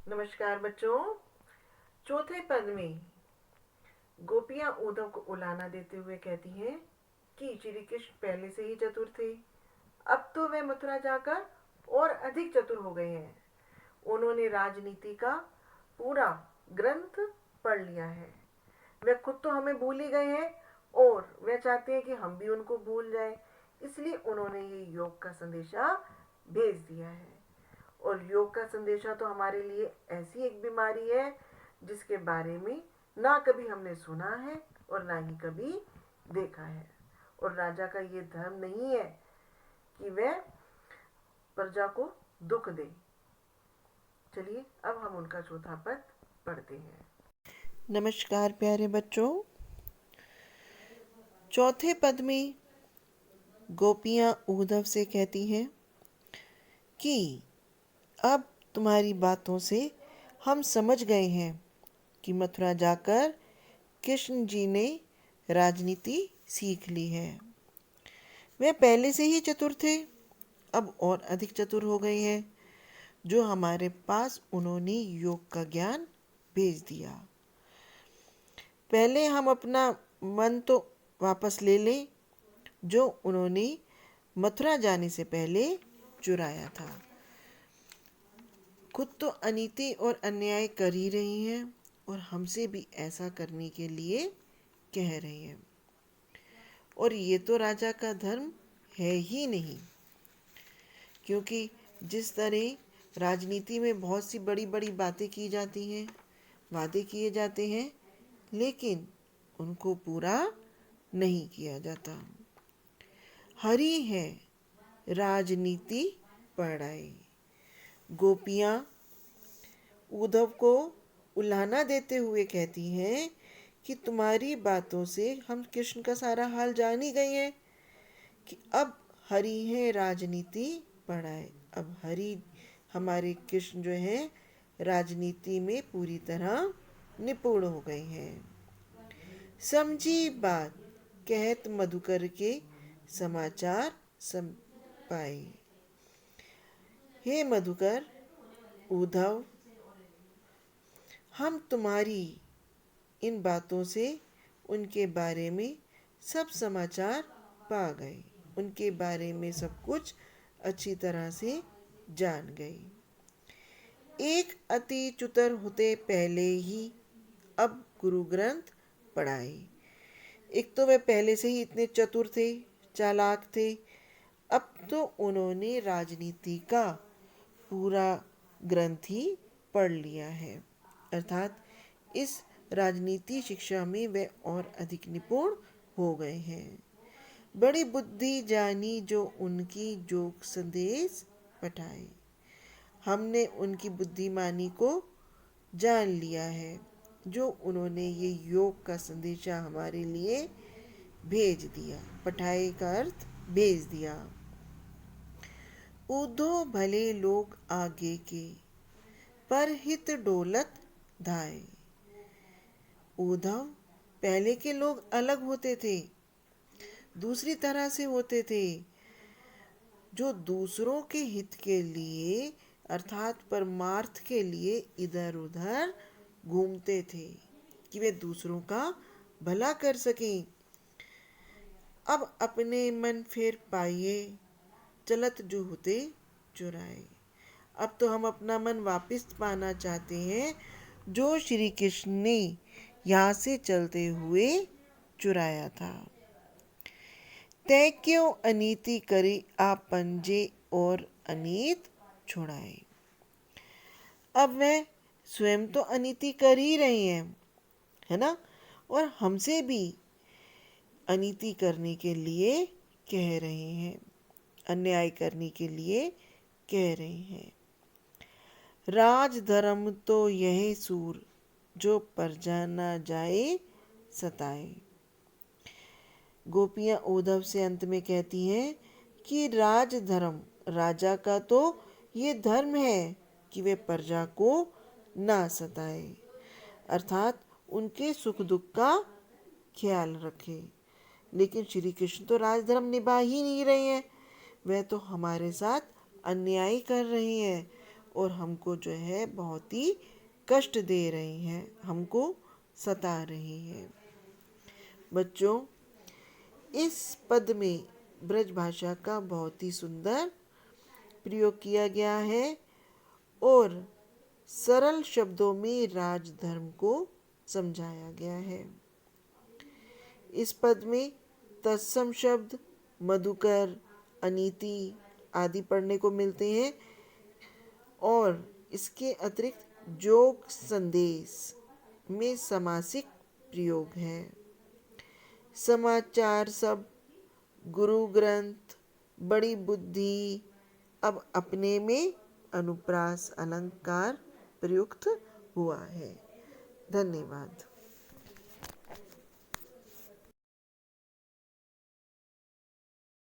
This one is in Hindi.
नमस्कार बच्चों। चौथे पद में गोपियां उद्धव को उलाहना देते हुए कहती हैं कि श्री कृष्ण पहले से ही चतुर थे, अब तो वे मथुरा जाकर और अधिक चतुर हो गए हैं। उन्होंने राजनीति का पूरा ग्रंथ पढ़ लिया है। वे खुद तो हमें भूल ही गए हैं और वे चाहते हैं कि हम भी उनको भूल जाएं। इसलिए उन्होंने ये योग का संदेशा भेज दिया है। और योग का संदेशा तो हमारे लिए ऐसी एक बीमारी है जिसके बारे में ना कभी हमने सुना है और ना ही कभी देखा है। और राजा का ये धर्म नहीं है कि वह प्रजा को दुख दे। चलिए अब हम उनका चौथा पद पढ़ते हैं। नमस्कार प्यारे बच्चों। चौथे पद में गोपियाँ उद्धव से कहती हैं कि अब तुम्हारी बातों से हम समझ गए हैं कि मथुरा जाकर कृष्ण जी ने राजनीति सीख ली है। वे पहले से ही चतुर थे, अब और अधिक चतुर हो गए हैं। जो हमारे पास उन्होंने योग का ज्ञान भेज दिया। पहले हम अपना मन तो वापस ले लें जो उन्होंने मथुरा जाने से पहले चुराया था। खुद तो अनीति और अन्याय कर ही रही हैं और हमसे भी ऐसा करने के लिए कह रही हैं। और ये तो राजा का धर्म है ही नहीं, क्योंकि जिस तरह राजनीति में बहुत सी बड़ी बड़ी बातें की जाती हैं, वादे किए जाते हैं, लेकिन उनको पूरा नहीं किया जाता। हरी है राजनीति पढ़ाई। गोपियाँ उद्धव को उलाहना देते हुए कहती हैं कि तुम्हारी बातों से हम कृष्ण का सारा हाल जान ही गए हैं कि अब हरी है राजनीति पढ़ाए। अब हरी हमारे कृष्ण जो हैं राजनीति में पूरी तरह निपुण हो गए हैं। समझी बात कहत मधुकर के समाचार सम पाए। हे मधुकर, उद्धव, हम तुम्हारी इन बातों से उनके बारे में सब समाचार पा गए, उनके बारे में सब कुछ अच्छी तरह से जान गए। एक अति चतुर होते पहले ही अब गुरु ग्रंथ पढ़ाए। एक तो वे पहले से ही इतने चतुर थे, चालाक थे, अब तो उन्होंने राजनीति का पूरा ग्रंथ ही पढ़ लिया है। अर्थात इस राजनीति शिक्षा में वे और अधिक निपुण हो गए हैं। बड़ी बुद्धि जानी जो उनकी जोग संदेश पठाए। हमने उनकी बुद्धिमानी को जान लिया है जो उन्होंने ये योग का संदेशा हमारे लिए भेज दिया। पठाए का अर्थ भेज दिया। उधो भले लोग आगे के, पर हित डोलत धाय। उद्धव, पहले के लोग अलग होते थे, दूसरी तरह से होते थे, जो दूसरों के हित के लिए अर्थात परमार्थ के लिए इधर उधर घूमते थे कि वे दूसरों का भला कर सकें। अब अपने मन फेर पाइए, चलत जो होते चुराए। अब तो हम अपना मन वापस पाना चाहते हैं जो श्री कृष्ण ने यहाँ से चलते हुए चुराया था। तय क्यों अनीति करी आप पंजे और अनीत छुड़ाए। अब वह स्वयं तो अनीति कर ही रहे हैं, है ना, और हमसे भी अनीति करने के लिए कह रहे हैं, अन्याय करने के लिए कह रहे हैं। राज धर्म तो यह सूर जो प्रजा न जाए सताए। गोपियाँ उद्धव से अंत में कहती हैं कि राज धर्म, राजा का तो ये धर्म है कि वे प्रजा को ना सताए, अर्थात उनके सुख दुख का ख्याल रखे। लेकिन श्री कृष्ण तो राजधर्म निभा ही नहीं रहे हैं, वह तो हमारे साथ अन्याय कर रहे हैं। और हमको जो है बहुत ही कष्ट दे रही हैं, हमको सता रही हैं। बच्चों, इस पद में ब्रज भाषा का बहुत ही सुंदर प्रयोग किया गया है और सरल शब्दों में राजधर्म को समझाया गया है। इस पद में तत्सम शब्द मधुकर, अनीति आदि पढ़ने को मिलते हैं और इसके अतिरिक्त जोग संदेश में समासिक प्रयोग है। समाचार सब, गुरु ग्रंथ, बड़ी बुद्धि अब अपने में अनुप्रास अलंकार प्रयुक्त हुआ है। धन्यवाद।